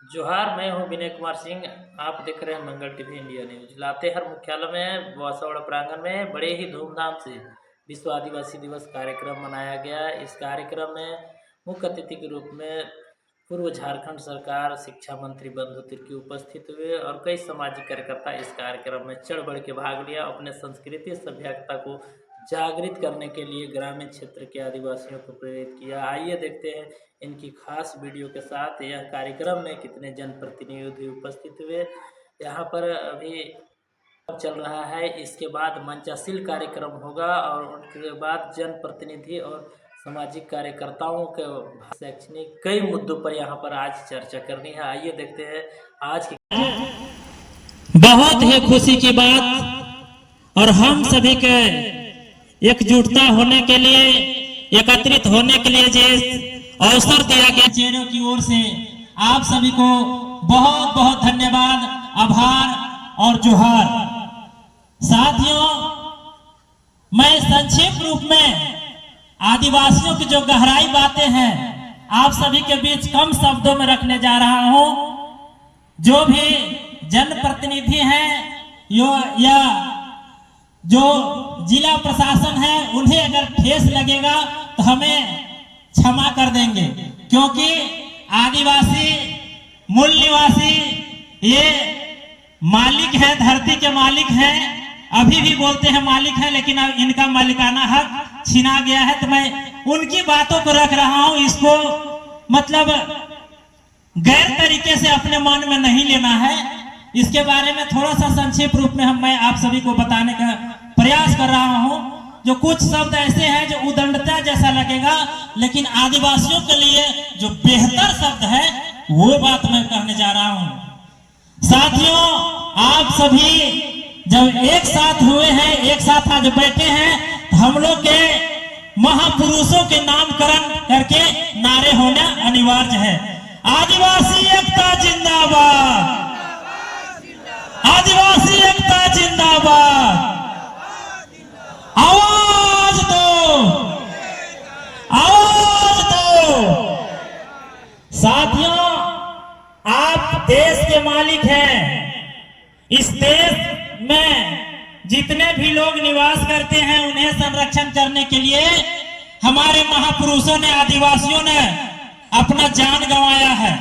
जोहार, मैं हूं विनय कुमार सिंह। आप देख रहे हैं मंगल टीवी इंडिया न्यूज। लातेहार मुख्यालय में वासावड़ा प्रांगण में बड़े ही धूमधाम से विश्व आदिवासी दिवस कार्यक्रम मनाया गया। इस कार्यक्रम में मुख्य अतिथि के रूप में पूर्व झारखंड सरकार शिक्षा मंत्री बंधु तिर्की उपस्थित हुए और कई सामाजिक कार्यकर्ता इस कार्यक्रम में चढ़ बढ़ के भाग लिया। अपने संस्कृति सभ्यता को जागृत करने के लिए ग्रामीण क्षेत्र के आदिवासियों को प्रेरित किया। आइए देखते हैं इनकी खास वीडियो के साथ यह कार्यक्रम में कितने जनप्रतिनिधि उपस्थित हुए। यहाँ पर अभी चल रहा है, इसके बाद मंचाशील कार्यक्रम होगा और उसके बाद जनप्रतिनिधि और सामाजिक कार्यकर्ताओं के शैक्षणिक कई मुद्दों पर यहाँ पर आज चर्चा करनी है। आइए देखते हैं आज की। बहुत ही खुशी की बात और हम सभी के एकजुटता होने के लिए, एकत्रित होने के लिए जिस अवसर दिया गया, चेहरों की ओर से आप सभी को बहुत बहुत धन्यवाद, आभार और जोहार। साथियों, मैं संक्षिप्त रूप में आदिवासियों की जो गहराई बातें हैं आप सभी के बीच कम शब्दों में रखने जा रहा हूं। जो भी जनप्रतिनिधि हैं या जो जिला प्रशासन है, उन्हें अगर ठेस लगेगा तो हमें क्षमा कर देंगे, क्योंकि आदिवासी मूल निवासी ये मालिक है, धरती के मालिक हैं। अभी भी बोलते हैं मालिक है, लेकिन अब इनका मालिकाना हक छीना गया है। तो मैं उनकी बातों को रख रहा हूं, इसको मतलब गैर तरीके से अपने मन में नहीं लेना है। इसके बारे में थोड़ा सा संक्षिप्त रूप में मैं आप सभी को बताने का प्रयास कर रहा हूं। जो कुछ शब्द ऐसे हैं जो उदंडता जैसा लगेगा, लेकिन आदिवासियों के लिए जो बेहतर शब्द है वो बात मैं कहने जा रहा हूं। साथियों, आप सभी जब एक साथ हुए हैं, एक साथ आज बैठे हैं, तो हम लोग के महापुरुषों के नामकरण करके नारे होना अनिवार्य है। आदिवासी एकता जिंदाबाद, आदिवासी एकता जिंदाबाद। आवाज दो, आवाज दो। साथियों, आप देश के मालिक हैं। इस देश में जितने भी लोग निवास करते हैं उन्हें संरक्षण करने के लिए हमारे महापुरुषों ने, आदिवासियों ने अपना जान गंवाया है।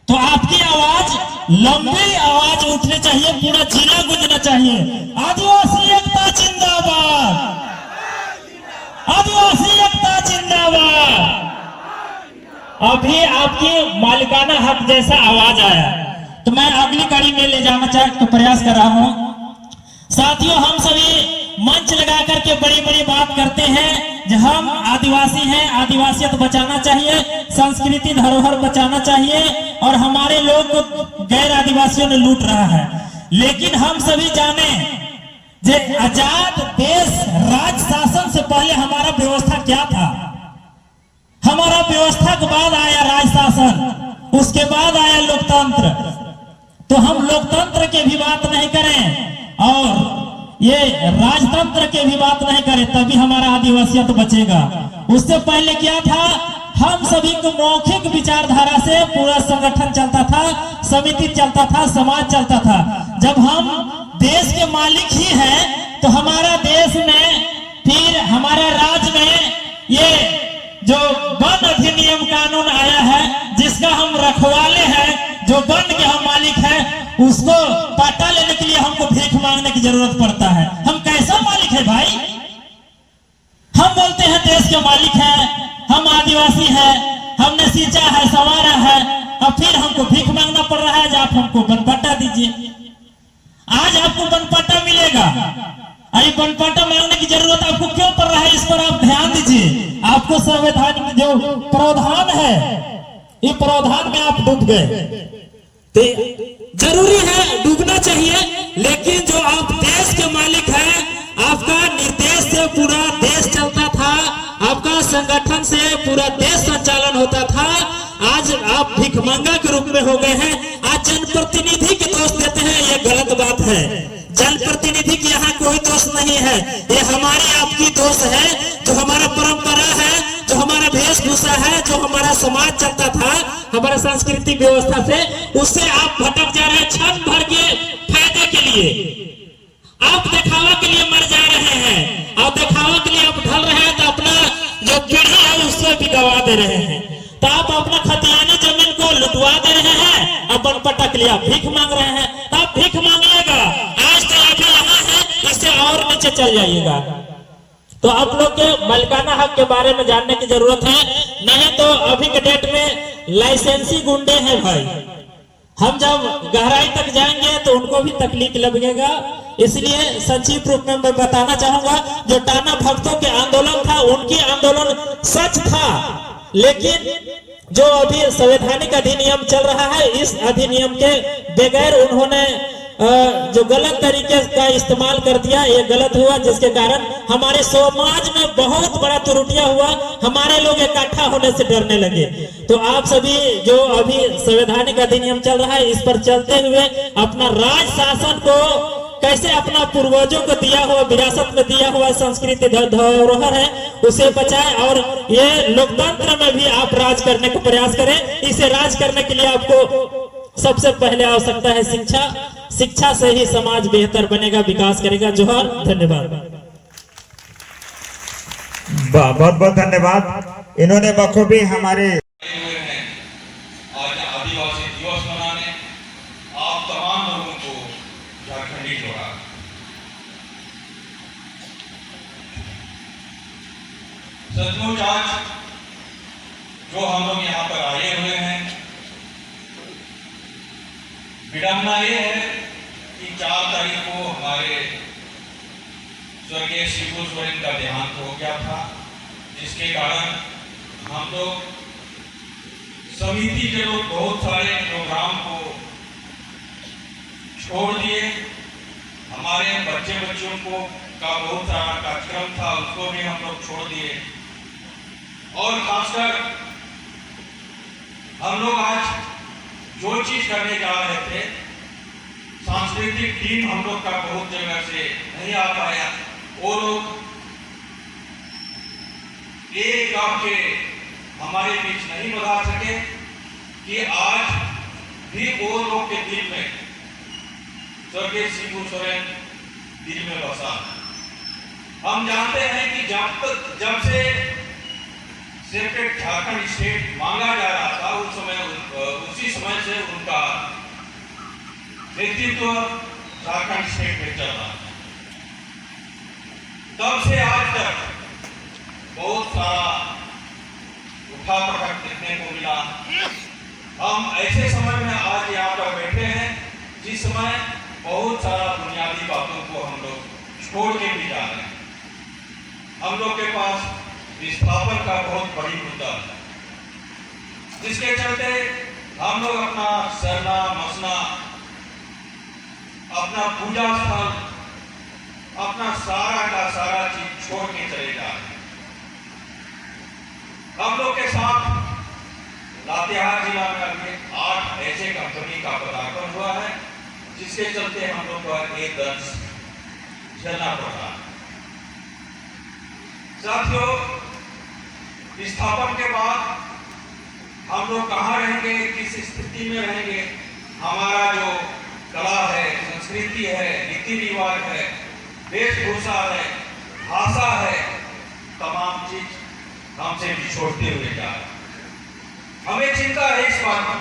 तो आपकी आवाज, लंबी आवाज उठनी चाहिए, पूरा जिला गूंजना चाहिए। आदिवासी एकता जिंदाबाद, आदिवासी एकता जिंदाबाद। अभी आपकी मालिकाना हक जैसा आवाज आया, तो मैं अगली कड़ी में ले जाना तो प्रयास कर रहा हूं। साथियों, हम सभी मंच लगा करके बड़ी बड़ी बात करते हैं जो हम आदिवासी हैं, आदिवासियत बचाना चाहिए, संस्कृति धरोहर बचाना चाहिए, और हमारे लोग को गैर आदिवासियों ने लूट रहा है। लेकिन हम सभी जाने जे आजाद देश राज शासन से पहले हमारा व्यवस्था क्या था। हमारा व्यवस्था के बाद आया राज शासन, उसके बाद आया लोकतंत्र। तो हम लोकतंत्र के भी बात नहीं करें और ये राजतंत्र के भी बात नहीं करें, तभी हमारा आदिवासियत बचेगा। उससे पहले क्या था, हम सभी को मौखिक विचारधारा से पूरा संगठन चलता था, समिति चलता था, समाज चलता था। जब हम देश के मालिक ही हैं तो हमारा देश में, फिर हमारा राज्य में ये जो वन अधिनियम कानून आया है, जिसका हम रखवाले हैं, जो वन के हम मालिक हैं, उसको पट्टा लेने के लिए हमको भीख मांगने की जरूरत पड़ता है। हम कैसा मालिक है भाई? हम बोलते हैं देश के मालिक हैं, हम आदिवासी हैं, हमने सींचा है, संवारा है, और फिर हमको भीख मांगना पड़ रहा है। आप हमको बनपट्टा दीजिए। आज आपको बनपट्टा मिलेगा, अरे बनपट्टा मांगने की जरूरत आपको क्यों पड़ रहा है, इस पर आप ध्यान दीजिए। आपको संवैधानिक जो प्रावधान है, ये प्रावधान में आप डूब गए। तो जरूरी है, डूबना चाहिए, लेकिन जो आप देश के मालिक हैं, आपका निर्देश से पूरा देश चलता था, आपका संगठन से पूरा देश संचालन होता था। आज आप भिखमंगा के रूप में हो गए हैं। आज जनप्रतिनिधि के दोष देते हैं, ये गलत बात है। जनप्रतिनिधि की यहाँ कोई दोष नहीं है, ये हमारी आपकी दोष है। जो हमारा परंपरा है, जो हमारा वेशभूषा है, जो हमारा समाज चलता था, हमारा सांस्कृतिक व्यवस्था व्यवस्था से, उससे आप भटक जा रहे हैं क्षण भर के फायदे के लिए। आप दिखावा के लिए मर जा रहे हैं और दिखावा के लिए आप ढल रहे हैं, तो अपना जो पीढ़ी है उससे भी गवा दे रहे हैं। तो आप अपना खतियानी जमीन को लुटवा दे रहे हैं, अपन पटक लिया, भीख मांग रहे हैं। तो आप भीख मांगिएगा, आज तो अभी यहाँ है, इससे और नीचे चल जाइएगा। तो आप लोग के मालिकाना हक के बारे में जानने की जरूरत है, नहीं तो अभी के डेट में लाइसेंसी गुंडे हैं भाई। हम जब गहराई तक जाएंगे तो उनको भी तकलीफ लगेगा। इसलिए संक्षिप्त रूप में मैं बताना चाहूंगा, जो टाना भक्तों के आंदोलन था, उनकी आंदोलन सच था, लेकिन जो अभी संवैधानिक अधिनियम चल रहा है, इस अधिनियम के बगैर उन्होंने जो गलत तरीके का इस्तेमाल कर दिया, ये गलत हुआ, जिसके कारण हमारे समाज में बहुत बड़ा त्रुटियां हुआ। हमारे लोग इकट्ठा होने से डरने लगे। तो आप सभी जो अभी संवैधानिक अधिनियम चल रहा है, इस पर चलते हुए अपना राज शासन को कैसे अपना पूर्वजों को दिया हुआ, विरासत में दिया हुआ संस्कृति धरोहर है, उसे बचाएं। और ये लोकतंत्र में भी आप राज करने का प्रयास करें। इसे राज करने के लिए आपको सबसे पहले आवश्यकता है शिक्षा। शिक्षा से ही समाज बेहतर बनेगा, विकास करेगा। जोहार, धन्यवाद। बहुत बहुत धन्यवाद। इन्होंने बखूबी हमारे आज आदिवासी दिवस मनाने आप तमाम लोगों को झारखंडी जोहार। सचमुच आज जो हम लोग यहाँ पर आए हुए हैं, विडम्बना ये है कि 4 तारीख को हमारे स्वर्गीय शिबू सोरेन का देहांत हो गया था, जिसके कारण हम लोग समिति के लोग बहुत सारे प्रोग्राम को छोड़ दिए। हमारे बच्चों को का बहुत सारा कार्यक्रम था, उसको भी हम लोग छोड़ दिए। और खासकर हम लोग आज जो चीज करने जा रहे थे, सांस्कृतिक टीम हम लोग का बहुत जगह से नहीं आ पाया। वो लोग एक आपके हमारे बीच नहीं बता सके कि आज भी वो लोग के दिल में स्वर्गीय शिबू सोरेन दिल में बसा। हम जानते हैं कि जब से सेपरेट झारखंड स्टेट मांगा जा रहा था, उसी समय से उनका नेतृत्व झारखंड स्टेट में चल रहा था। तब से आज तक बहुत सारा उठा पटक देखने को मिला। हम ऐसे समय में आज यहाँ पर बैठे हैं जिस समय बहुत सारा बुनियादी बातों को हम लोग छोड़ के भी जा रहे हैं। हम लोग के पास विस्थापन का बहुत बड़ी मुद्दा है, जिसके चलते हम लोग अपना सरना मसना, अपना पूजा स्थल, अपना सारा का सारा चीज छोड़ के चले जा रहे हैं। हम लोग के साथ लातेहार जिला में अभी 8 ऐसे कंपनी का पदार्पण हुआ है, जिसके चलते हम लोग को एक दर्द झेलना पड़ रहा है। साथियों, विस्थापन के बाद हम लोग कहाँ रहेंगे, किस स्थिति में रहेंगे? हमारा जो कला है, संस्कृति है, रीति रिवाज है, वेशभूषा है, भाषा है, तमाम चीज हमसे बिछोड़ते हुए जा रहे हैं। हमें चिंता है इस बात की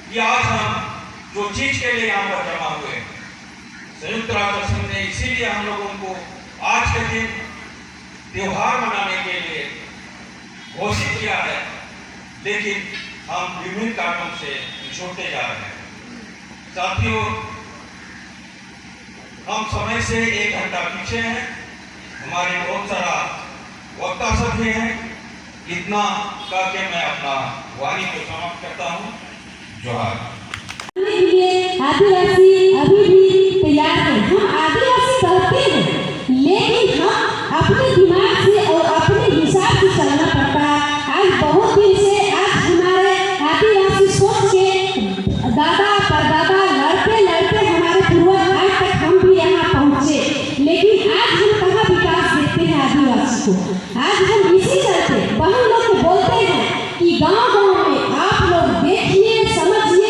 कि आज हम जो चीज के लिए यहाँ पर जमा हुए, संयुक्त राष्ट्र संघ ने इसीलिए हम लोगों को आज के दिन त्योहार मनाने के लिए घोषित किया है, लेकिन हम विभिन्न कारणों से बिछोड़ते जा रहे हैं। साथियों, हम समय से 1 घंटा पीछे हैं। हमारे बहुत सारा वक्ता सभी हैं। इतना करके मैं अपना वाणी को समाप्त करता हूँ। जोहार। आदिवासी अभी भी तैयार है। हम आदिवासी कहते हैं, लेकिन हम अपने दिमाग से और अपने हिसाब से चलना पड़ता है। आज बहुत दिन से आज हमारे आदिवासी सोच के दादा परदादा लड़ते हमारे पूर्वज आज तक हम भी यहाँ पहुँचे, लेकिन आज हम कहाँ विकास देखते हैं आदिवासी को। आज हम इसी चलते बहन लोग बोलते हैं कि गाँव में आप लोग देखिए, समझिए,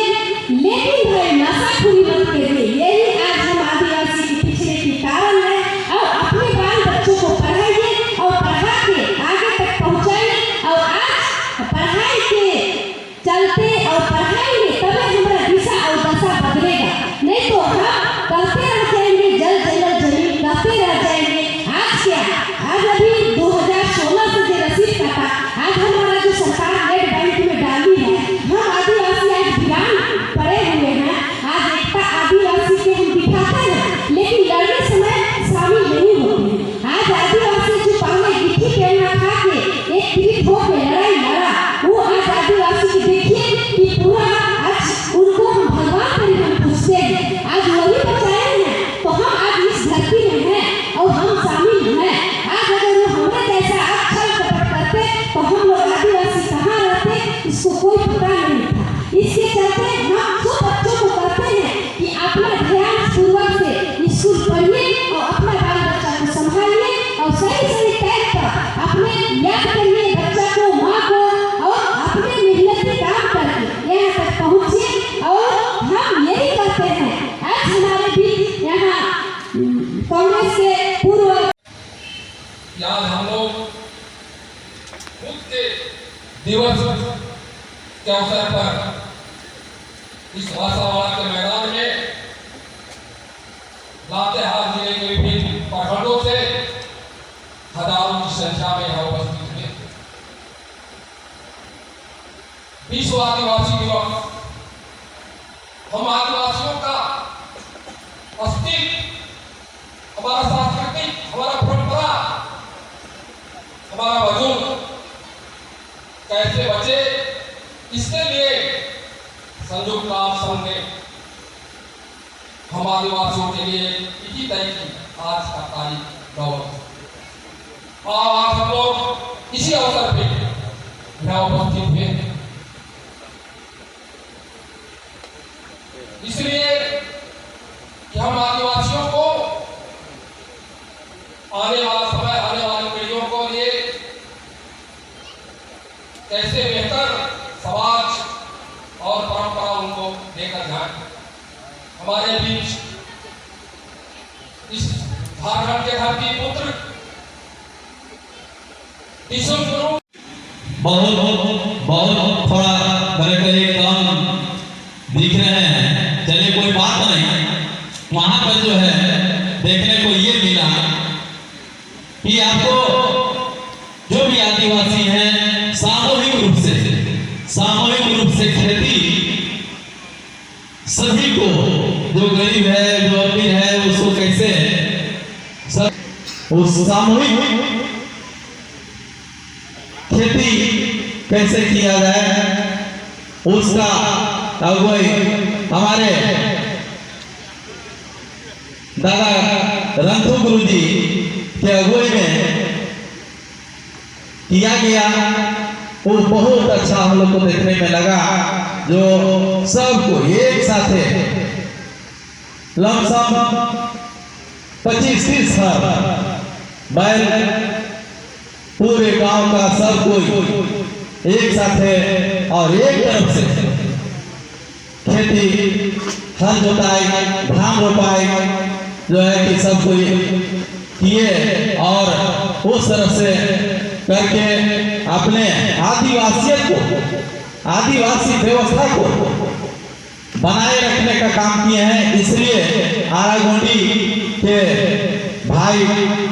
दिवस के अवसर पर इस वासावाड़ के मैदान में लातेहार जिले के विभिन्न प्रखंडों से हजारों की संख्या में यहाँ उपस्थित हुए। विश्व आदिवासी दिवस हम आदिवासियों का अस्तित्व, हमारा सांस्कृतिक, हमारा परंपरा, हमारा वजूद कैसे बचे, इसके लिए संयुक्त राष्ट्र संघ ने हम आदिवासियों के लिए 21 तारीख की आज का तारीख गौरव। आज हम लोग इसी अवसर पे यहाँ उपस्थित हुए, इसलिए कि हम आदिवासियों को आने वाला समय, आने वाली पीढ़ियों को लिए कैसे बेहतर समाज और परंपरा उनको देकर जाए। हमारे बीच इस झारखंड के धरती पुत्र विश्वगुरु बहुत थोड़ा बड़े काम दिख रहे हैं। चलिए कोई बात नहीं, वहां पर जो है देखने को ये मिला कि आपको जो भी आदिवासी हैं सामूहिक रूप से खेती सभी को, जो गरीब है, जो अमीर है, उसको कैसे सब उस सामूहिक खेती कैसे किया जाए, उसका अगुवाई हमारे दादा रंथु गुरु जी के अगुवाई में किया गया। वो बहुत अच्छा हम लोग को देखने में लगा, जो सबको एक साथ लमसम 25-30 बैल पूरे गांव का सब कोई एक साथ है और एक तरफ से खेती, हल जोताई, धान रोपाई जो है कि सब कोई किए और उस तरफ से करके अपने आदिवासियत को, आदिवासी व्यवस्था को बनाए रखने का काम किए हैं। इसलिए आरागोंडी के भाई,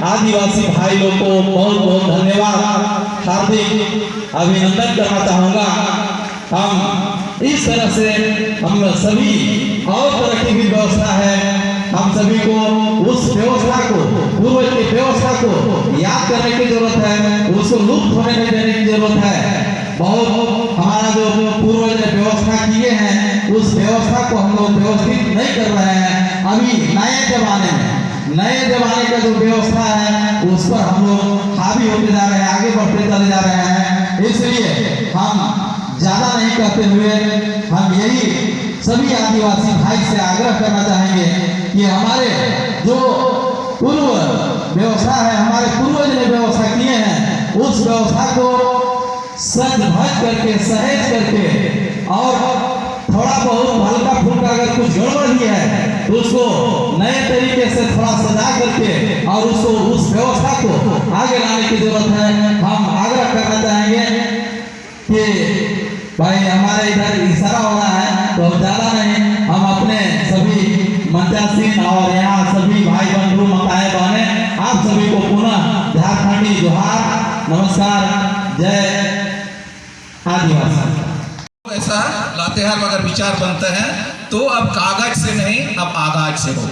आदिवासी भाई लोग को बहुत बहुत धन्यवाद, हार्दिक अभिनंदन करना चाहूँगा। हम इस तरह से हम सभी और तरह की भी व्यवस्था है, हम सभी को उस व्यवस्था को, पूर्वज की व्यवस्था को याद करने की जरूरत है, उसको लुप्त होने नहीं देने की जरूरत है। बहुत हमारा जो पूर्वज ने व्यवस्था किए हैं, उस व्यवस्था को हम लोग व्यवस्थित नहीं कर रहे हैं। अभी नए जमाने का जो व्यवस्था है उस पर हम लोग हावी होते जा रहे हैं, आगे बढ़ते चले जा रहे हैं। इसलिए हम ज्यादा नहीं करते हुए हम यही सभी आदिवासी भाई से आग्रह करना चाहेंगे कि हमारे जो पूर्व व्यवस्था है, हमारे पूर्वज ने व्यवस्था किए हैं, उस व्यवस्था को सच भज करके, सहेज करके और थोड़ा बहुत हल्का फुल्का अगर कुछ गड़बड़ भी है तो उसको नए तरीके से थोड़ा सजा करके और उसको, उस व्यवस्था को आगे लाने की जरूरत है। हम आग्रह करना चाहेंगे कि भाई हमारे इधर इशारा हो रहा है तो ज्यादा नहीं, हम अपने सभी मंचासीन और यहाँ सभी भाई बंधु, माताएं, बहनें, आप सभी को पुनः झारखंडी जोहार, नमस्कार, जय आदिवासी। ऐसा लातेहार में अगर विचार बनते हैं तो अब कागज से नहीं, अब आगाज से हो।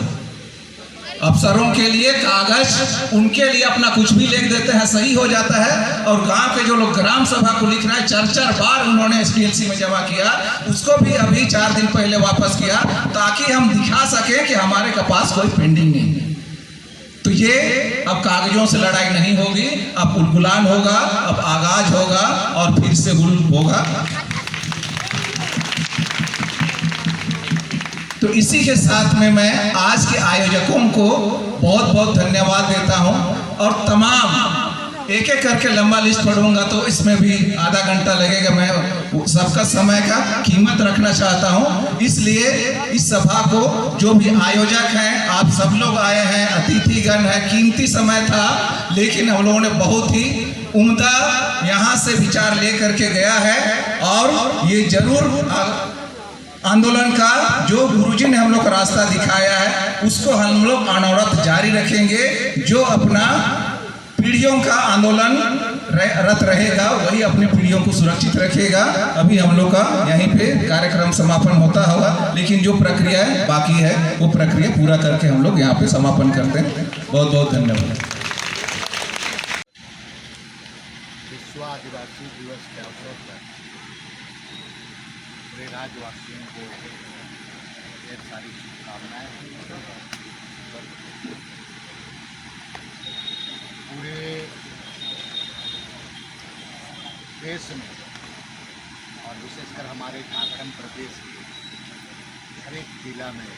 अफसरों के लिए कागज, उनके लिए अपना कुछ भी लिख देते हैं, सही हो जाता है। और गांव के जो लोग ग्राम सभा को लिख रहे हैं, 4 बार उन्होंने SDLC में जमा किया, उसको भी अभी 4 दिन पहले वापस किया, ताकि हम दिखा सकें कि हमारे के पास कोई पेंडिंग नहीं है। तो ये अब कागजों से लड़ाई नहीं होगी, अब उलगुलान होगा, अब आगाज होगा और फिर से गुल होगा। तो इसी के साथ में मैं आज के आयोजकों को बहुत बहुत धन्यवाद देता हूं, और तमाम एक एक करके लंबा लिस्ट पढ़ूंगा तो इसमें भी आधा घंटा लगेगा। मैं सबका समय का कीमत रखना चाहता हूं, इसलिए इस सभा को जो भी आयोजक हैं, आप सब लोग आए हैं, अतिथिगण है, कीमती समय था, लेकिन हम लोगों ने बहुत ही उम्दा यहाँ से विचार ले करके गया है। और ये जरूर आंदोलन का जो गुरुजी ने हम लोग को रास्ता दिखाया है उसको हम लोग अनवरत जारी रखेंगे। जो अपना पीढ़ियों का आंदोलन रत रहेगा वही अपनी पीढ़ियों को सुरक्षित रखेगा। अभी हम लोग का यहीं पे कार्यक्रम समापन होता होगा, लेकिन जो प्रक्रिया बाकी है वो प्रक्रिया पूरा करके हम लोग यहाँ पे समापन करते हैं। बहुत बहुत धन्यवाद। विश्व आदिवासी दिवस के अवसर पर पूरे राज्यवासियों को ढेर सारी शुभकामनाएं। पूरे देश में और विशेषकर हमारे झारखंड प्रदेश के हर एक जिला में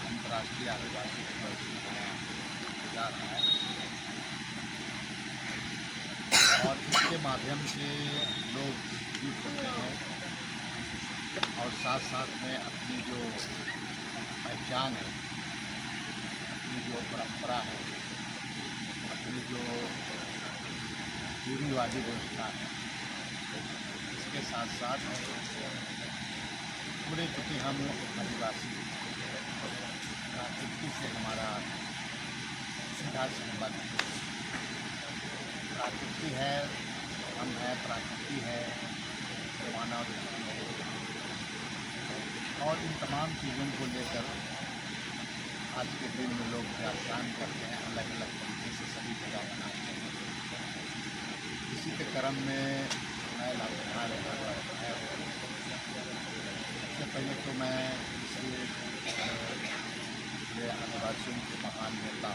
अंतर्राष्ट्रीय आदिवासी दिवस मनाया जा रहा है। और इसके माध्यम से लोग जुट होते हैं और साथ साथ में अपनी जो पहचान है, अपनी जो परंपरा है, अपनी जो रूढ़िवादी व्यवस्था है, इसके साथ साथ पूरे चूँकि हम आदिवासी प्राकृति से हमारा सीधा संबंध है। प्राकृति है, हम है, प्राकृति है, मानव जाति है। और इन तमाम चीज़ों को लेकर आज के दिन में लोग व्याख्यान करते हैं, अलग अलग तरीके से सभी जगह बनाते हैं। इसी के क्रम में मैं लातेहार है। सबसे पहले तो मैं इसलिए आदिवासियों के महान नेता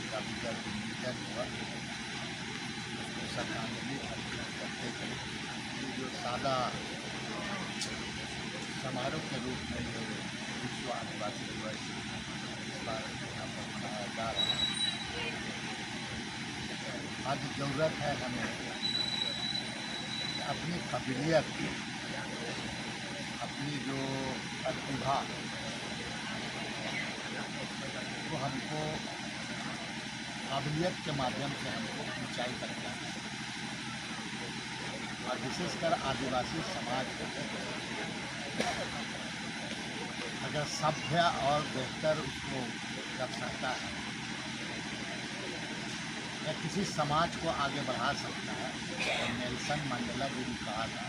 का निधन हुआ, उसको श्रद्धांजलि अर्पित करते थे। ये जो सादा समारोह के रूप में जो विश्व आदिवासी दिवस इस बार यहाँ पर मनाया जा रहा है, आज ज़रूरत है हमें अपनी काबिलियत, अपनी जो प्रतिभा वो हमको काबिलियत के माध्यम से हमको ऊंचाई तक जाना है। और विशेषकर आदिवासी समाज अगर सभ्य और बेहतर उसको कर सकता है या किसी समाज को आगे बढ़ा सकता है, तो नेल्सन मंडेला जी ने कहा था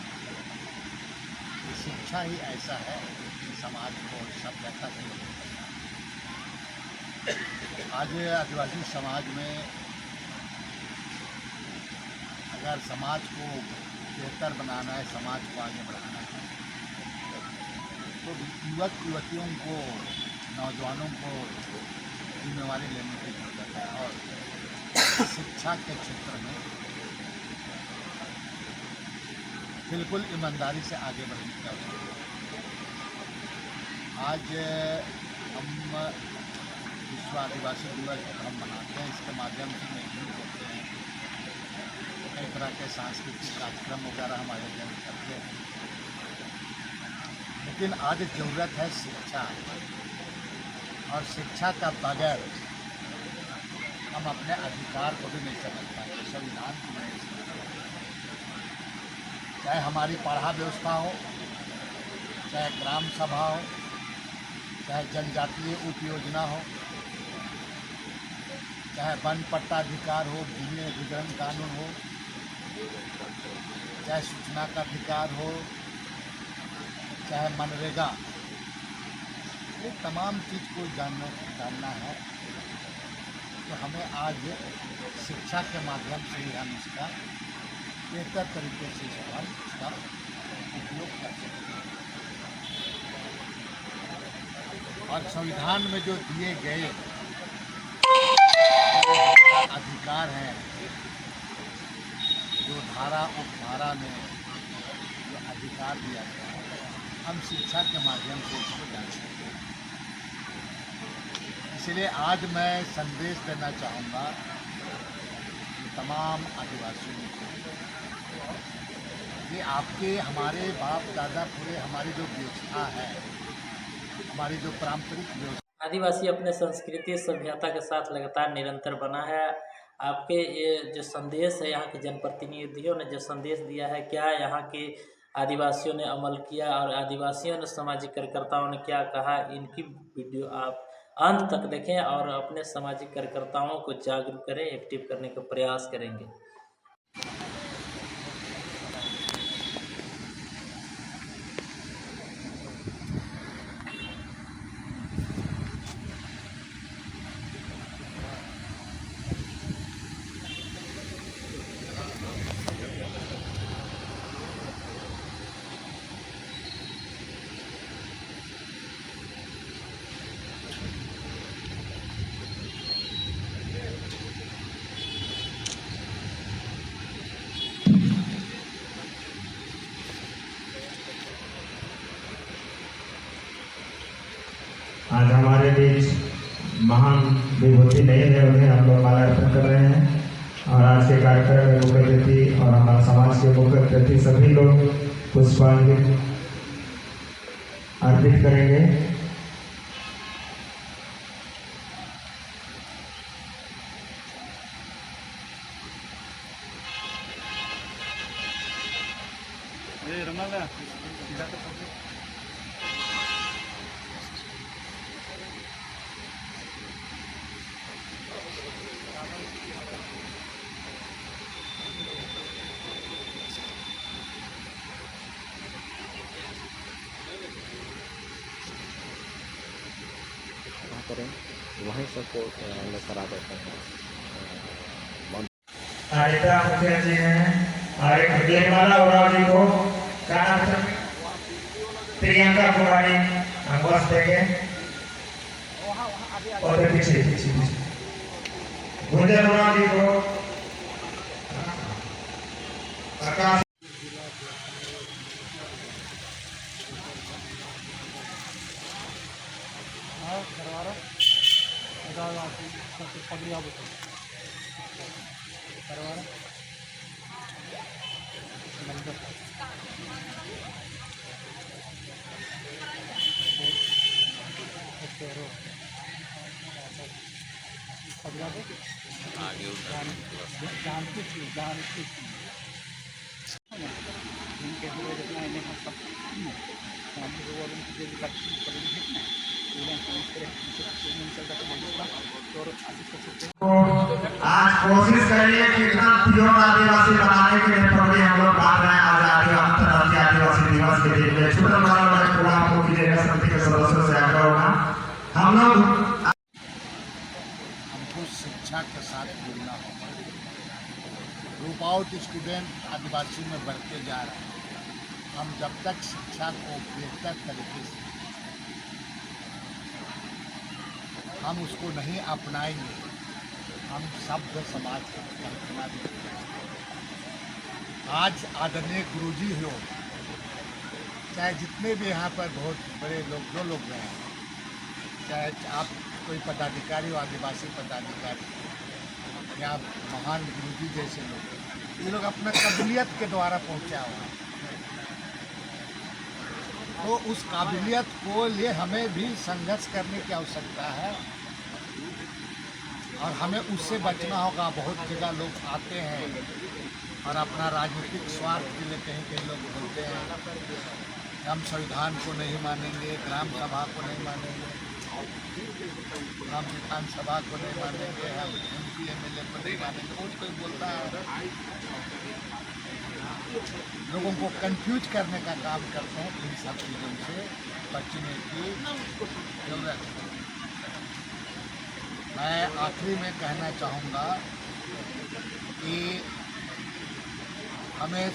कि शिक्षा ही ऐसा है कि समाज को सभ्यता की ओर बढ़ाता है। आज आदिवासी समाज में अगर समाज को बेहतर बनाना है, समाज को आगे बढ़ाना है, तो युवक युवतियों को, नौजवानों को जिम्मेवारी लेने की जरूरत है। और शिक्षा के क्षेत्र में बिल्कुल ईमानदारी से आगे बढ़ने की आवश्यकता है। आज हम विश्व आदिवासी दिवस हम मनाते हैं, इसके माध्यम से एकजुट होते हैं, कई तरह के सांस्कृतिक कार्यक्रम वगैरह हम आयोजन करते हैं। लेकिन आज ज़रूरत है शिक्षा, और शिक्षा का बगैर हम अपने अधिकार को भी नहीं समझ पाएंगे, संविधान को नहीं समझ पाएंगे। चाहे हमारी पढ़ा व्यवस्था हो, चाहे ग्राम सभा हो, चाहे जनजातीय उप योजना हो, चाहे वन पट्टाधिकार हो, भूमि अधिग्रहण कानून हो, चाहे सूचना का अधिकार हो, चाहे मनरेगा, ये तमाम चीज़ को जानना है। तो हमें आज शिक्षा के माध्यम से ही हम इसका बेहतर तरीके से इसका उपयोग कर सकते हैं। और संविधान में जो दिए गए अधिकार हैं, जो धारा उपधारा में जो अधिकार दिया गया है, हम शिक्षा के माध्यम से इसको जान सकते हैं। इसलिए आज मैं संदेश देना चाहूँगा तमाम आदिवासियों को कि आपके हमारे बाप दादा पूरे हमारी जो व्यवस्था है, हमारी जो पारंपरिक व्यवस्था, आदिवासी अपने संस्कृति सभ्यता के साथ लगातार निरंतर बना है। आपके ये जो संदेश है, यहाँ के जनप्रतिनिधियों ने जो संदेश दिया है, क्या यहाँ के आदिवासियों ने अमल किया और आदिवासियों ने, सामाजिक कार्यकर्ताओं ने क्या कहा, इनकी वीडियो आप अंत तक देखें और अपने सामाजिक कार्यकर्ताओं को जागरूक करें, एक्टिव करने का प्रयास करेंगे। आज हमारे बीच महान विभूति नहीं है, उन्हें हम लोग माल्यार्पण कर रहे हैं। और आज के कार्यक्रम में मुख्य अतिथि और हमारे समाज के मुख्य अतिथि सभी लोग पुष्पांजलि अर्पित करेंगे। वहीं सबको हम लोग करा देते हैं। आरिता मुखिया जी हैं और एक देवमाला उराव जी को क्या नाम है, प्रियंका कुमारी अंगवास देंगे और पीछे पीछे गुंजन उराव जी को आकाश आज कोशिश करिए कि इतना प्योर आदिवासी बनाने के लिए प्रति हम लोग बात रहे हैं। आज अंतर्राष्ट्रीय आदिवासी दिवस के दिन में छोटा बड़ा प्रोग्राम को कीजिएगा, समिति के सदस्यों से आग्रह होगा। हम लोग हमको शिक्षा के साथ जुड़ना होगा। ड्रॉप आउट स्टूडेंट आदिवासी में बढ़ते जा रहे हैं। हम जब तक शिक्षा को बेहतर तरीके से हम उसको नहीं अपनाएंगे, हम सभ्य समाज को कल्पना भी करेंगे। आज आदरणीय गुरुजी हो, चाहे जितने भी यहाँ पर बहुत बड़े लोग जो लोग गए हैं, चाहे आप कोई पदाधिकारी हो, आदिवासी पदाधिकारी या महान गुरुजी जैसे लोग, ये लोग अपना काबिलियत के द्वारा पहुँचा हुआ है। तो उस काबिलियत को लिए हमें भी संघर्ष करने की आवश्यकता है और हमें उससे बचना होगा। बहुत जगह लोग आते हैं और अपना राजनीतिक स्वार्थ के लिए कहीं कहीं लोग बोलते हैं हम संविधान को नहीं मानेंगे, ग्राम सभा को नहीं मानेंगे, हम विधानसभा को नहीं मानेंगे, हम MP MLA को नहीं मानेंगे। बहुत कोई बोलता है, लोगों को कंफ्यूज करने का काम करते हैं। इन सब चीज़ों से बचने की जरूरत है। मैं आखिरी में कहना चाहूँगा कि हमें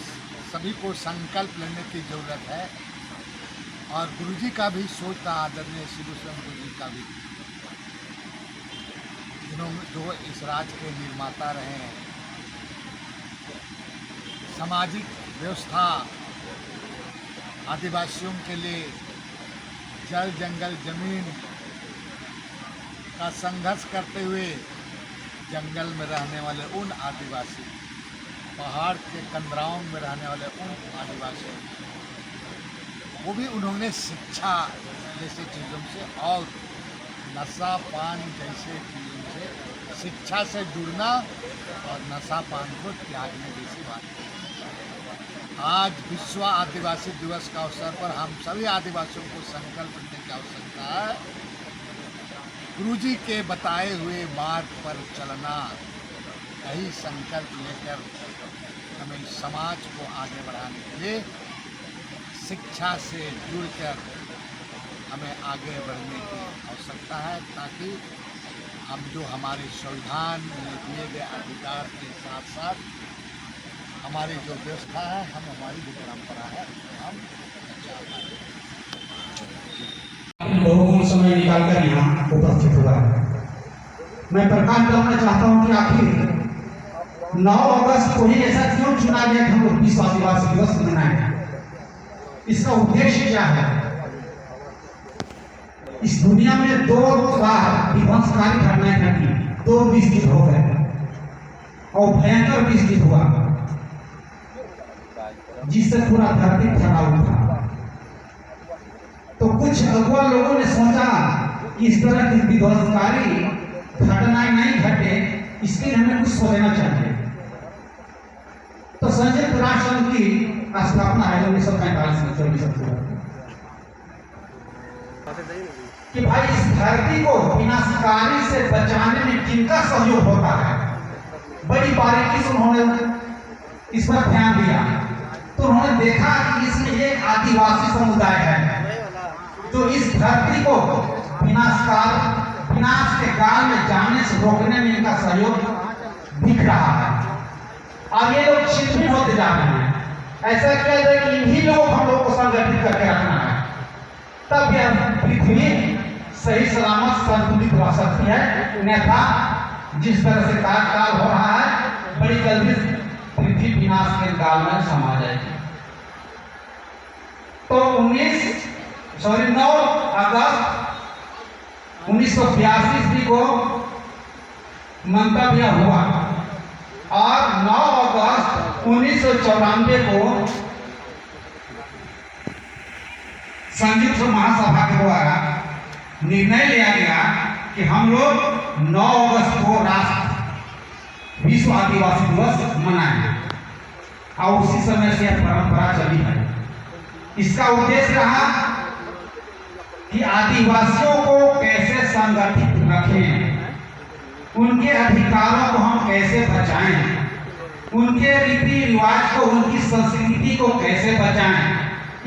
सभी को संकल्प लेने की ज़रूरत है और गुरुजी का भी सोच था, आदरणीय श्री गुरुजी का भी, जिन्होंने जो इस राज्य के निर्माता रहे हैं। सामाजिक व्यवस्था आदिवासियों के लिए जल जंगल जमीन का संघर्ष करते हुए जंगल में रहने वाले उन आदिवासी, पहाड़ के कंदराओं में रहने वाले उन आदिवासियों, वो भी उन्होंने शिक्षा जैसे चीज़ों से और नशा पान जैसे चीज़ों से शिक्षा से जुड़ना और नशा पान को त्यागने जैसी बात है। आज विश्व आदिवासी दिवस का अवसर पर हम सभी आदिवासियों को संकल्प लेने की आवश्यकता है। गुरुजी के बताए हुए मार्ग पर चलना, यही संकल्प लेकर हमें इस समाज को आगे बढ़ाने के लिए शिक्षा से जुड़कर हमें आगे बढ़ने की आवश्यकता है, ताकि हम जो हमारे संविधान में दिए गए अधिकार के साथ साथ हमारी जो व्यवस्था है, हम हमारी जो परंपरा है हम बचा पाए। लोगों को समय निकालकर यहाँ उपस्थित हुआ है। मैं प्रकाश डालना चाहता हूँ कि आखिर 9 अगस्त को ही ऐसा क्यों चुना गया कि हम लोग विश्व आदिवासी दिवस मनाएं? इसका उद्देश्य क्या है? इस दुनिया में 2 बार विध्वंसकारी घटनाएं घटी, 2 विश्व युद्ध हो गए और भयंकर विश्व युद्ध हुआ जिससे पूरा धरती फटा उठा। तो कुछ अगुआ लोगों ने सोचा कि इस तरह की विध्वंसकारी घटनाएं नहीं घटे, इसके लिए हमें कुछ सोचना चाहिए। तो संयुक्त राष्ट्र संघ की स्थापना है 1945 में 24 अक्टूबर कि भाई इस धरती को विनाशकारी से बचाने में किनका सहयोग होता है। बड़ी बारीकी से उन्होंने इस पर ध्यान दिया, तो उन्होंने देखा कि इसमें एक आदिवासी समुदाय है जो इस धरती को विनाश के काल में जाने से रोकने में इनका सहयोग दिख रहा है। अब ये लोग छिन्न होते जा रहे हैं। ऐसा किया जाए कि इन्हीं लोगों हम लोग को संगठित करके रखना है, तब यह पृथ्वी सही सलामत संतुलित रह सकती है। अन्यथा जिस तरह से काल हो रहा है, बड़ी जल्दी पृथ्वी विनाश के काल में समा जाएगी। तो 9 अगस्त 1982 ईस्वी को मंतव्य हुआ और 9 अगस्त 1994 को संयुक्त महासभा के द्वारा निर्णय लिया गया कि हम लोग 9 अगस्त को राष्ट्र विश्व आदिवासी दिवस मनाएंगे और उसी समय से यह परंपरा चली है। इसका उद्देश्य रहा कि आदिवासियों को कैसे संगठित रखें, उनके अधिकारों को हम कैसे बचाएं, उनके रीति रिवाज को, उनकी संस्कृति को कैसे बचाएं,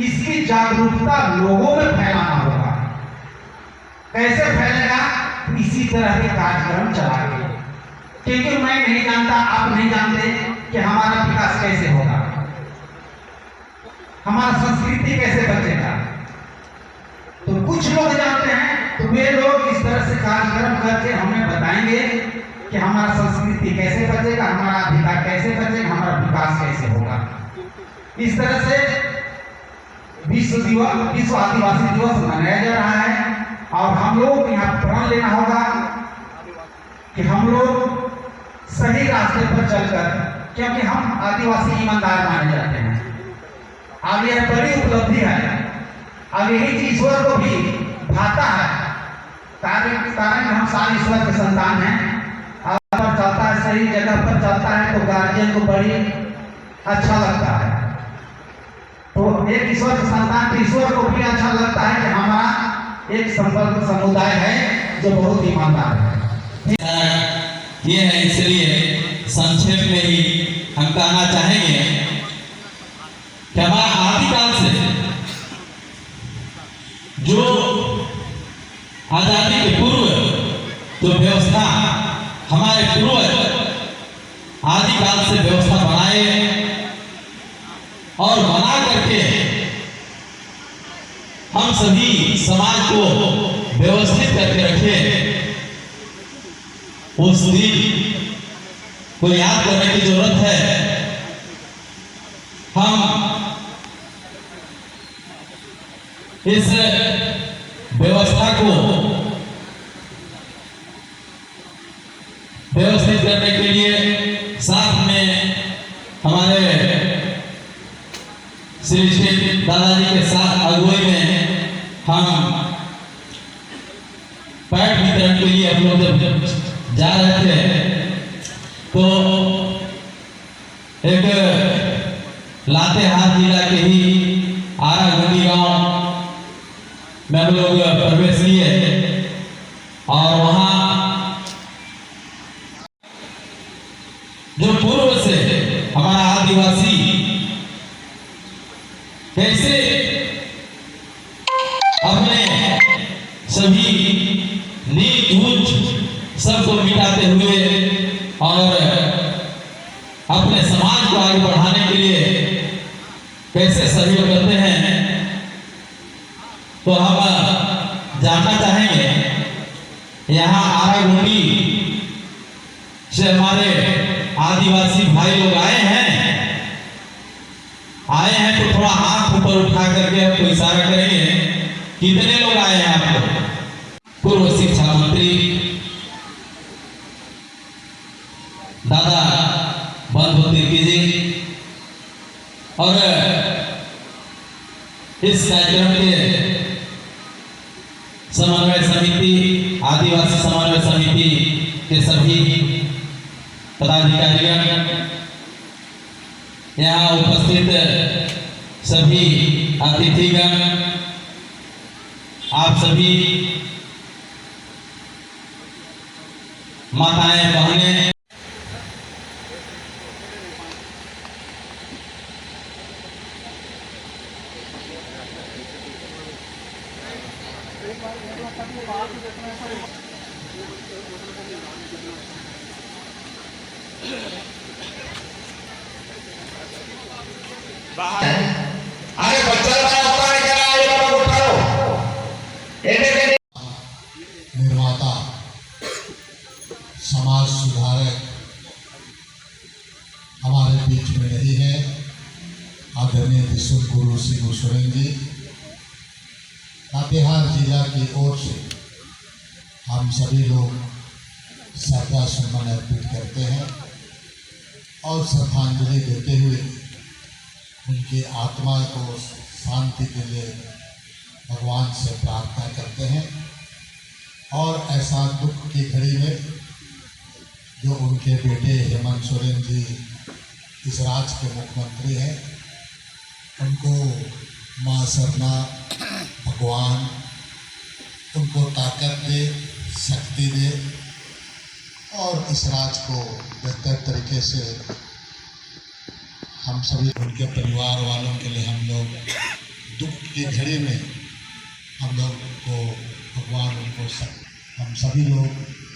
इसकी जागरूकता लोगों में फैलाना होगा। कैसे फैलेगा? इसी तरह के कार्यक्रम चलाएंगे, क्योंकि मैं नहीं जानता, आप नहीं जानते कि हमारा विकास कैसे होगा, हमारा संस्कृति कैसे बचेगा। तो कुछ लोग जानते हैं, तो वे लोग इस तरह से कार्यक्रम करके हमें बताएंगे कि हमारा संस्कृति कैसे बचेगा, हमारा अधिकार कैसे बचेगा, हमारा विकास कैसे होगा। इस तरह से विश्व आदिवासी दिवस मनाया जा रहा है और हम लोग यहाँ प्रण लेना होगा कि हम लोग सही रास्ते पर चलकर, क्योंकि हम आदिवासी ईमानदार माने जाते हैं। अब यह बड़ी उपलब्धि है, अब यही चीज ईश्वर को भी भाता है, कारण हम सारे ईश्वर के संतान हैं। पर चलता है, सही जगह पर चलता है तो गार्जियन को बड़ी अच्छा लगता है। तो एक ईश्वर के संतान को ईश्वर को भी अच्छा लगता है कि हमारा एक संपर्क समुदाय है जो बहुत ईमानदार है। ये है, इसलिए संक्षेप में ही हम कहना चाहेंगे कि हमारा आदिकाल से जो आजादी के पूर्व जो व्यवस्था हमारे पूर्वज आदिकाल से व्यवस्था बनाए और बना करके हम सभी समाज को व्यवस्थित करके रखे, उस दिन को याद करने की जरूरत है। हम इस व्यवस्था को व्यवस्थित करने के लिए साथ में हमारे श्री दादाजी के साथ अगुवाई में हम पैड वितरण के लिए हम लोग जब जा रहे थे तो एक लातेहार जिला के ही आरागुंडी गांव में हम लोग प्रवेश किए और वहाँ जो पूर्व से हमारा आदिवासी कैसे अपने सभी नीच ऊंच सबको मिटाते हुए और अपने समाज को आगे बढ़ाने के लिए कैसे सहयोग करते हैं, तो हम जानना चाहेंगे। यहाँ आरागुंडी से हमारे आदिवासी भाई लोग आए हैं तो थोड़ा हाथ ऊपर उठा करके आपको इशारा करेंगे, कितने लोग आए हैं आप लोग? पूर्व शिक्षा मंत्री दादा बंधु तिर्की जी और इस कार्यक्रम के समन्वय समिति, आदिवासी समन्वय समिति के सभी पदाधिकारियों, यहाँ उपस्थित सभी अतिथिगण, आप सभी माताएं बहनें, अरे बच्चा ऊपर निकला, उठाओ। निर्माता, समाज सुधारक हमारे बीच में नहीं है, आदरणीय विश्व गुरु शिबू सोरेन जी। लातेहार जिला की ओर से हम सभी लोग श्रद्धा सुमन अर्पित करते हैं और श्रद्धांजलि देते हुए उनकी आत्मा को शांति के लिए भगवान से प्रार्थना करते हैं। और ऐसा दुख की घड़ी में जो उनके बेटे हेमंत सोरेन जी इस राज्य के मुख्यमंत्री हैं, उनको माँ सरना भगवान उनको ताकत दे, शक्ति दे और इस राज्य को बेहतर तरीके से हम सभी उनके परिवार वालों के लिए हम लोग दुख की घड़ी में हम लोग को भगवान उनको हम सभी लोग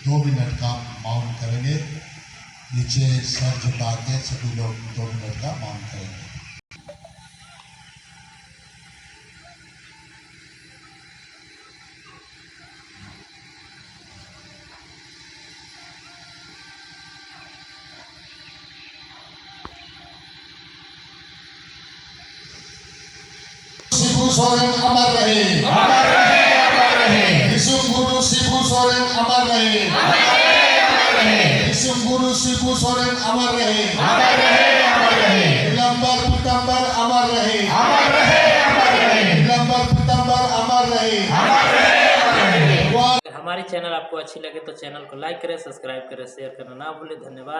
2 मिनट का मौन करेंगे। नीचे सर झुका के सभी लोग 2 मिनट का मौन करेंगे। शिबू सोरेन अमर रहे, अमर रहे, अमर रहे। विश्व गुरु शिबू सोरेन अमर रहे, अमर रहे, अमर रहे। विश्व गुरु शिबू सोरेन अमर रहे, अमर रहे, अमर रहे। दिगंबर पीताम्बर अमर रहे, अमर रहे, अमर रहे। दिगंबर पीताम्बर अमर रहे, अमर रहे, अमर रहे। अगर हमारी चैनल आपको अच्छी लगे तो चैनल को लाइक करें, सब्सक्राइब करें, शेयर करना ना भूलें। धन्यवाद।